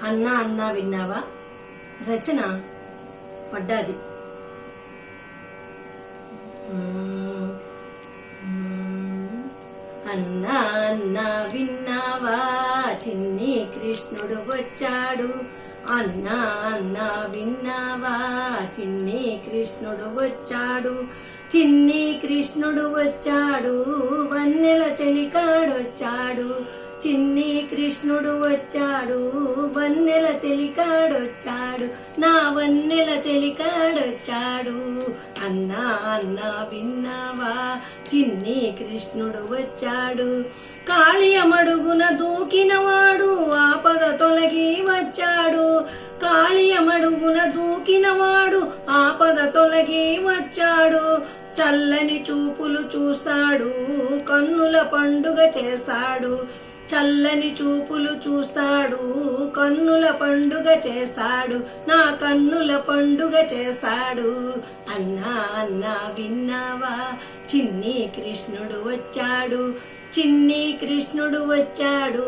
అన్నా అన్నా విన్నావా. రచన వడ్డాది. అన్నా అన్నా విన్నావా, చిన్ని కృష్ణుడు వచ్చాడు. అన్నా అన్నా విన్నావా, చిన్ని కృష్ణుడు వచ్చాడు. చిన్ని కృష్ణుడు వచ్చాడు, వన్నెల చెలికాడొచ్చాడు. చిన్ని కృష్ణుడు వచ్చాడు, వన్నెల చెలికాడొచ్చాడు. నా వన్నెల చెలికాడొచ్చాడు. అన్నా అన్నా విన్నావా, చిన్ని కృష్ణుడు వచ్చాడు. కాళియమడుగున దూకినవాడు ఆపద తొలగి వచ్చాడు. కాళియమడుగున దూకినవాడు ఆపద తొలగి వచ్చాడు. చల్లని చూపులు చూస్తాడు, కన్నుల పండుగ చేస్తాడు. చల్లని చూపులు చూస్తాడు, కన్నుల పండుగ చేస్తాడు. నా కన్నుల పండుగ చేస్తాడు. అన్నా అన్నా విన్నావా, చిన్ని కృష్ణుడు వచ్చాడు. చిన్ని కృష్ణుడు వచ్చాడు,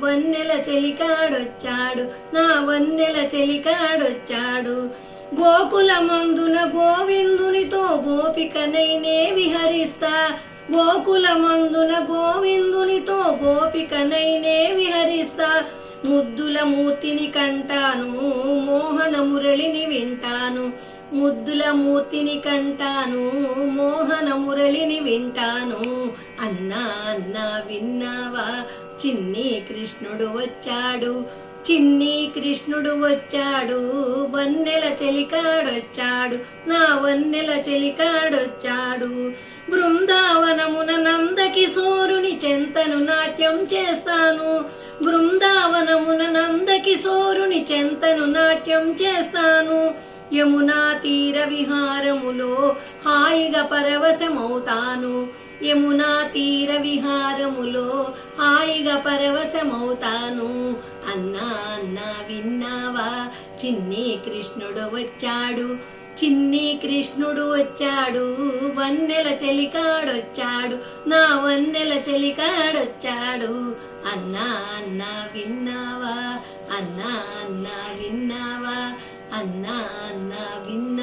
వన్నెల చెలికాడొచ్చాడు. నా వన్నెల చెలికాడొచ్చాడు. గోకుల మందున గోవిందునితో గోపికనైనే విహరిస్తా. గోకుల మందున గోవిందునితో గోపికనైనే విహరిస్తా. ముద్దుల మూర్తిని కంటాను, మోహన మురళిని వింటాను. ముద్దుల మూర్తిని కంటాను, మోహన మురళిని వింటాను. అన్నా అన్నా విన్నావా, చిన్ని కృష్ణుడు వచ్చాడు. చిన్ని కృష్ణుడు వచ్చాడు, వన్నెల చెలికాడొచ్చాడు. నా వన్నెల చెలికాడొచ్చాడు. బృందావనమున నందకిశోరుని చెంతను నాట్యం చేస్తాను. బృందావనమున నందకిశోరుని చెంతను నాట్యం చేస్తాను. యమునా తీర విహారములో హాయిగా పరవశమవుతాను. యమునా తీర విహారములో హాయిగా పరవశమవుతాను. అన్నా అన్నా విన్నావా, చిన్ని కృష్ణుడు వచ్చాడు. చిన్ని కృష్ణుడు వచ్చాడు, వన్నెల చెలికాడొచ్చాడు. నా వన్నెల చెలికాడొచ్చాడు. అన్నా అన్నా విన్నావా, అన్నా అన్నా విన్నావా, అన్నా అన్నా విన్నా